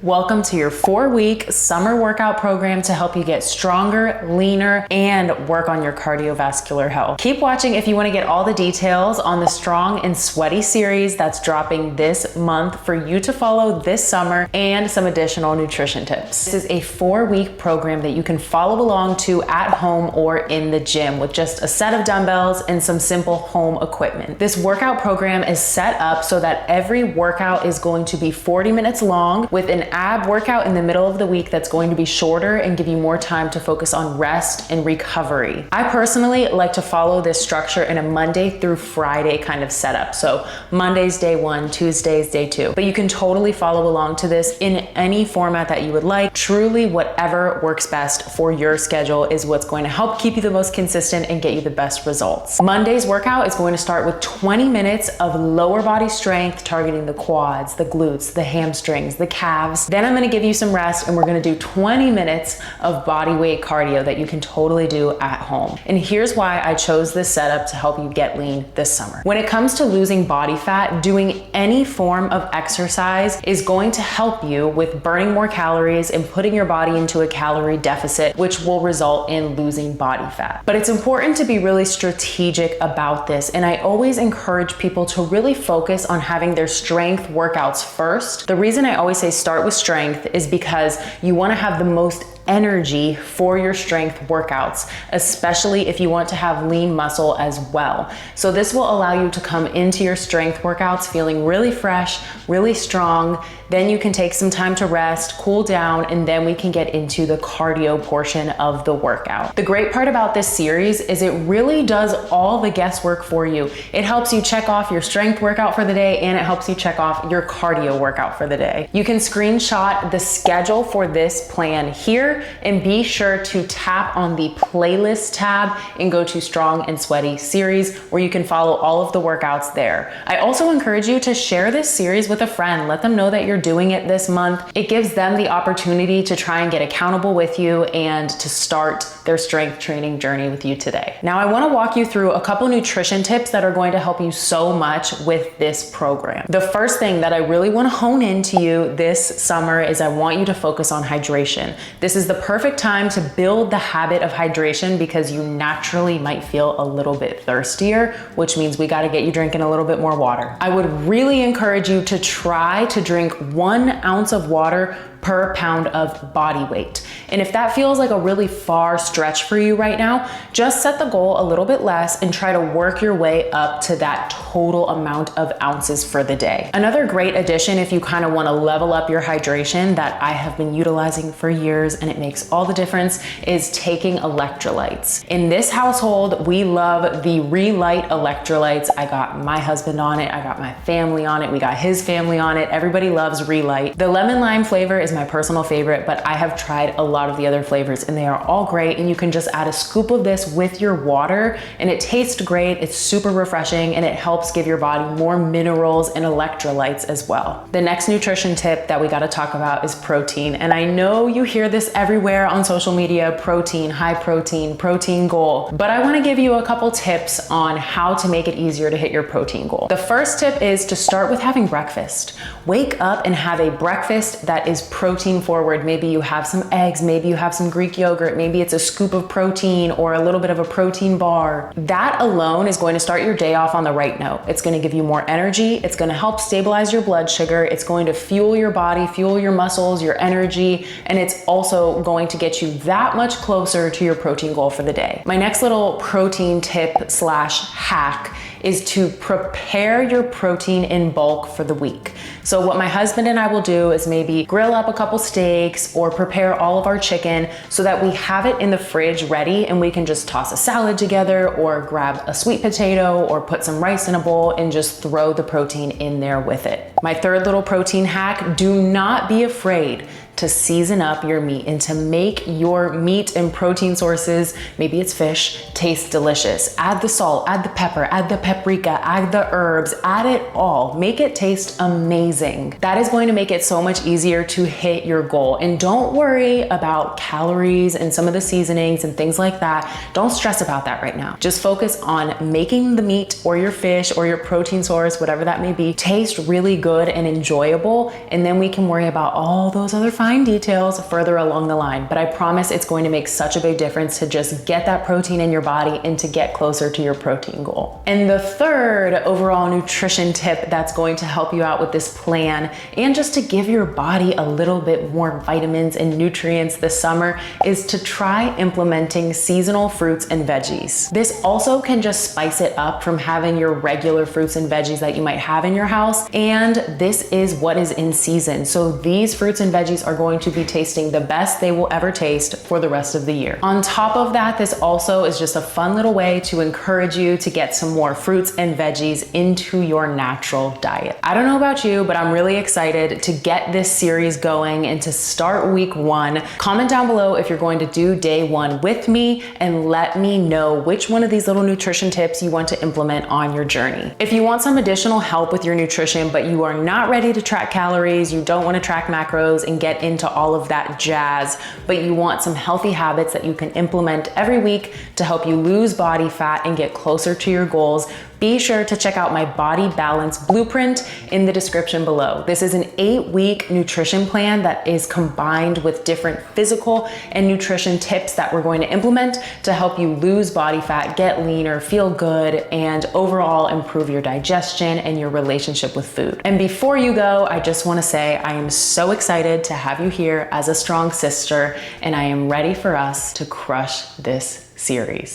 Welcome to your 4-week summer workout program to help you get stronger, leaner, and work on your cardiovascular health. Keep watching if you want to get all the details on the Strong and Sweaty series that's dropping this month for you to follow this summer and some additional nutrition tips. This is a 4-week program that you can follow along to at home or in the gym with just a set of dumbbells and some simple home equipment. This workout program is set up so that every workout is going to be 40 minutes long with an ab workout in the middle of the week that's going to be shorter and give you more time to focus on rest and recovery. I personally like to follow this structure in a Monday through Friday kind of setup. So Monday's day 1, Tuesday's day 2. But you can totally follow along to this in any format that you would like. Truly, whatever works best for your schedule is what's going to help keep you the most consistent and get you the best results. Monday's workout is going to start with 20 minutes of lower body strength targeting the quads, the glutes, the hamstrings, the calves. Then I'm gonna give you some rest and we're gonna do 20 minutes of body weight cardio that you can totally do at home. And here's why I chose this setup to help you get lean this summer. When it comes to losing body fat, doing any form of exercise is going to help you with burning more calories and putting your body into a calorie deficit, which will result in losing body fat. But it's important to be really strategic about this. And I always encourage people to really focus on having their strength workouts first. The reason I always say start with strength is because you want to have the most energy for your strength workouts, especially if you want to have lean muscle as well. So this will allow you to come into your strength workouts feeling really fresh, really strong. Then you can take some time to rest, cool down, and then we can get into the cardio portion of the workout. The great part about this series is it really does all the guesswork for you. It helps you check off your strength workout for the day and it helps you check off your cardio workout for the day. You can screenshot the schedule for this plan here and be sure to tap on the playlist tab and go to Strong and Sweaty series where you can follow all of the workouts there. I also encourage you to share this series with a friend. Let them know that you're doing it this month. It gives them the opportunity to try and get accountable with you and to start their strength training journey with you today. Now I want to walk you through a couple nutrition tips that are going to help you so much with this program. The first thing that I really want to hone into you this summer is I want you to focus on hydration. This is the perfect time to build the habit of hydration because you naturally might feel a little bit thirstier, which means we got to get you drinking a little bit more water. I would really encourage you to try to drink 1 ounce of water per pound of body weight. And if that feels like a really far stretch for you right now, just set the goal a little bit less and try to work your way up to that total amount of ounces for the day. Another great addition if you kind of want to level up your hydration that I have been utilizing for years and it makes all the difference is taking electrolytes. In this household, we love the Relight electrolytes. I got my husband on it. I got my family on it. We got his family on it. Everybody loves Relight. The lemon lime flavor is my personal favorite, but I have tried a lot of the other flavors and they are all great. And you can just add a scoop of this with your water and it tastes great. It's super refreshing and it helps give your body more minerals and electrolytes as well. The next nutrition tip that we got to talk about is protein. And I know you hear this everywhere on social media, protein, high protein, protein goal, but I want to give you a couple tips on how to make it easier to hit your protein goal. The first tip is to start with having breakfast. Wake up and have a breakfast that is protein forward. Maybe you have some eggs, maybe you have some Greek yogurt, maybe it's a scoop of protein or a little bit of a protein bar. That alone is going to start your day off on the right note. It's going to give you more energy. It's going to help stabilize your blood sugar. It's going to fuel your body, fuel your muscles, your energy, and it's also going to get you that much closer to your protein goal for the day. My next little protein tip slash hack is to prepare your protein in bulk for the week. So what my husband and I will do is maybe grill up a couple steaks or prepare all of our chicken so that we have it in the fridge ready and we can just toss a salad together or grab a sweet potato or put some rice in a bowl and just throw the protein in there with it. My third little protein hack, do not be afraid to season up your meat and to make your meat and protein sources, maybe it's fish, taste delicious. Add the salt, add the pepper, add the paprika, add the herbs, add it all. Make it taste amazing. That is going to make it so much easier to hit your goal. And don't worry about calories and some of the seasonings and things like that. Don't stress about that right now. Just focus on making the meat or your fish or your protein source, whatever that may be, taste really good and enjoyable. And then we can worry about all those other fine details further along the line. But I promise it's going to make such a big difference to just get that protein in your body and to get closer to your protein goal. And the third overall nutrition tip that's going to help you out with this plan and just to give your body a little bit more vitamins and nutrients this summer is to try implementing seasonal fruits and veggies. This also can just spice it up from having your regular fruits and veggies that you might have in your house. And this is what is in season. So these fruits and veggies are going to be tasting the best they will ever taste for the rest of the year. On top of that, this also is just a fun little way to encourage you to get some more fruits and veggies into your natural diet. I don't know about you, but I'm really excited to get this series going and to start week 1. Comment down below if you're going to do day 1 with me and let me know which one of these little nutrition tips you want to implement on your journey. If you want some additional help with your nutrition, but you are not ready to track calories, you don't want to track macros and get into all of that jazz, but you want some healthy habits that you can implement every week to help you lose body fat and get closer to your goals, be sure to check out my body balance blueprint in the description below. This is an 8-week nutrition plan that is combined with different physical and nutrition tips that we're going to implement to help you lose body fat, get leaner, feel good, and overall improve your digestion and your relationship with food. And before you go, I just want to say I am so excited to have you here as a strong sister, and I am ready for us to crush this series.